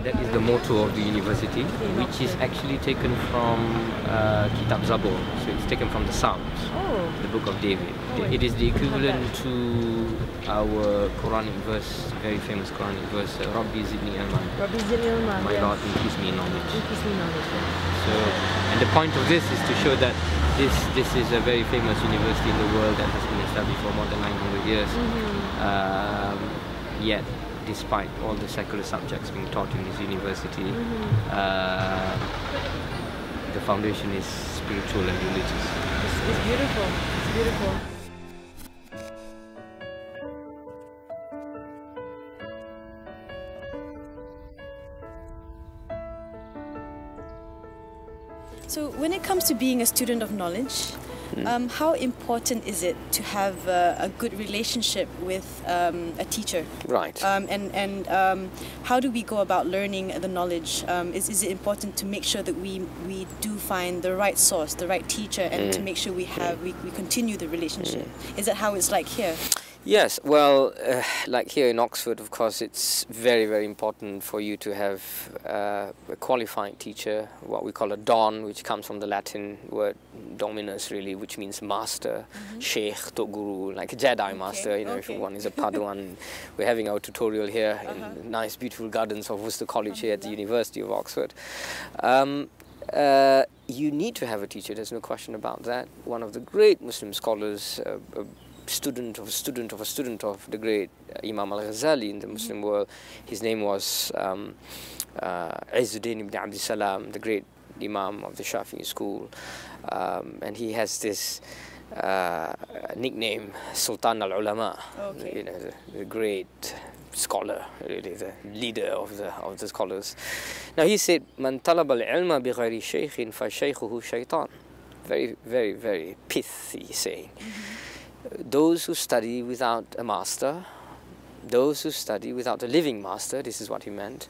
That is the motto of the university, which is actually taken from Kitab Zabur. So it's taken from the Psalms, the book of David. It is the equivalent to our Quranic verse, very famous Quranic verse, Rabbi Zidni Ilman. Rabbi Zidni Ilman. My Lord, increase me in knowledge. Increase me in knowledge. So, and the point of this is to show that this is a very famous university in the world that has been established for more than 900 years. Yet, despite all the secular subjects being taught in this university, the foundation is spiritual and religious. It's beautiful. It's beautiful. So when it comes to being a student of knowledge, how important is it to have a good relationship with a teacher? Right. And how do we go about learning the knowledge? Is it important to make sure that we do find the right source, the right teacher, and to make sure we continue the relationship? Is that how it's like here? Yes, well, like here in Oxford, of course, it's very, very important for you to have a qualified teacher, what we call a don, which comes from the Latin word dominus, really, which means master, sheikh, to guru, like a Jedi master, you know, if one is a Padawan. We're having our tutorial here in nice, beautiful gardens of Worcester College here at the University of Oxford. You need to have a teacher, there's no question about that. One of the great Muslim scholars, student of the great Imam al-Ghazali in the Muslim world. His name was Deen ibn Abdul Salam, the great Imam of the Shafi'i school. And he has this nickname, Sultan al-Ulama, you know, the great scholar, really, the leader of the scholars. Now he said, "Man talaba al-ilma bi ghayri shaykhin fa shaykhuhu shaytan." Very, very, very pithy saying. Those who study without a master, those who study without a living master, this is what he meant,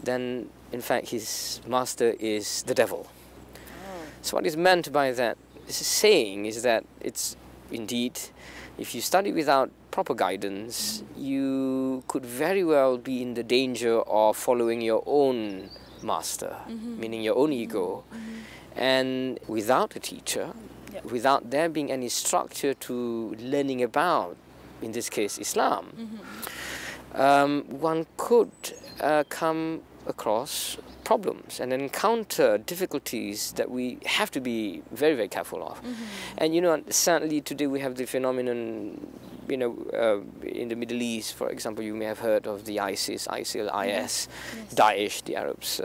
then in fact his master is the devil. So what is meant by that saying is that it's indeed, if you study without proper guidance, you could very well be in the danger of following your own master, meaning your own ego, and without a teacher, without there being any structure to learning about, in this case, Islam, one could come across problems and encounter difficulties that we have to be very, very careful of. And you know, certainly today we have the phenomenon, you know, in the Middle East, for example, you may have heard of the ISIS, ISIL, IS, Daesh, the Arabs,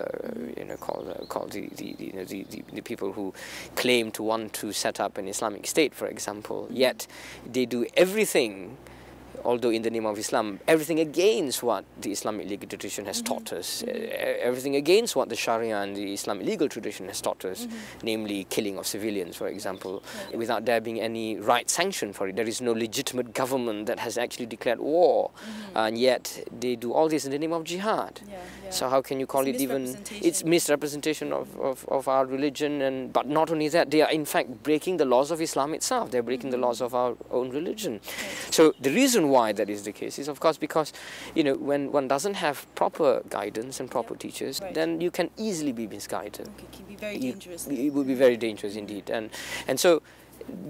you know, called the people who claim to want to set up an Islamic state, for example. Yet they do everything, although in the name of Islam, everything against what the Islamic legal tradition has taught us, everything against what the Sharia and the Islamic legal tradition has taught us, namely killing of civilians, for example, without there being any right sanction for it. There is no legitimate government that has actually declared war, and yet they do all this in the name of jihad. So how can you call it even, it's misrepresentation of our religion, but not only that, they are in fact breaking the laws of Islam itself, they're breaking the laws of our own religion. So the reason why that is the case is, of course, because, you know, when one doesn't have proper guidance and proper teachers, then you can easily be misguided. It can be very dangerous. It would be very dangerous indeed. And so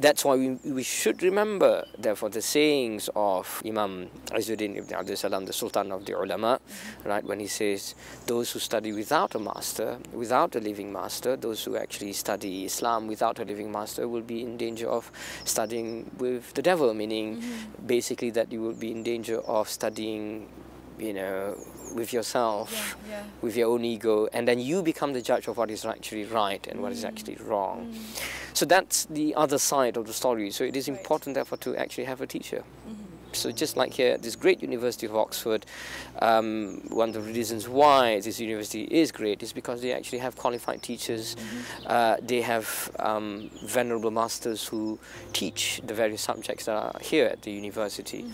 that's why we should remember, therefore, the sayings of Imam Izzuddin ibn Abdul Salam, the Sultan of the Ulama, right, when he says, those who study without a master, without a living master, those who actually study Islam without a living master will be in danger of studying with the devil, meaning basically that you will be in danger of studying, you know, with yourself, with your own ego, and then you become the judge of what is actually right and what is actually wrong. So that's the other side of the story. So it is important, therefore, to actually have a teacher. So just like here at this great University of Oxford, one of the reasons why this university is great is because they actually have qualified teachers. They have venerable masters who teach the various subjects that are here at the university.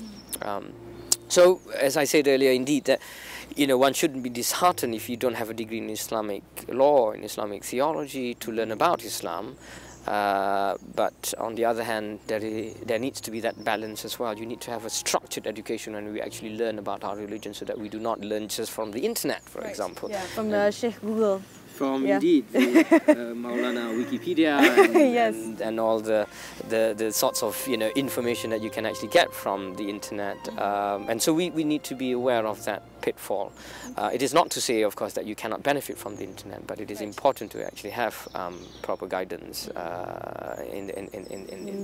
So, as I said earlier, indeed, that, you know, one shouldn't be disheartened if you don't have a degree in Islamic law, in Islamic theology, to learn about Islam. But on the other hand, there needs to be that balance as well. You need to have a structured education when we actually learn about our religion, so that we do not learn just from the internet, for example. Yeah, from Sheikh Google. From indeed Maulana Wikipedia and all the sorts of information that you can actually get from the internet, and so we need to be aware of that pitfall. It is not to say, of course, that you cannot benefit from the internet, but it is important to actually have proper guidance in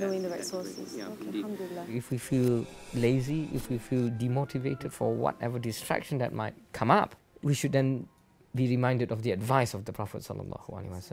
knowing the right sources. Yeah, okay, alhamdulillah. If we feel lazy, if we feel demotivated for whatever distraction that might come up, we should then be reminded of the advice of the Prophet ﷺ.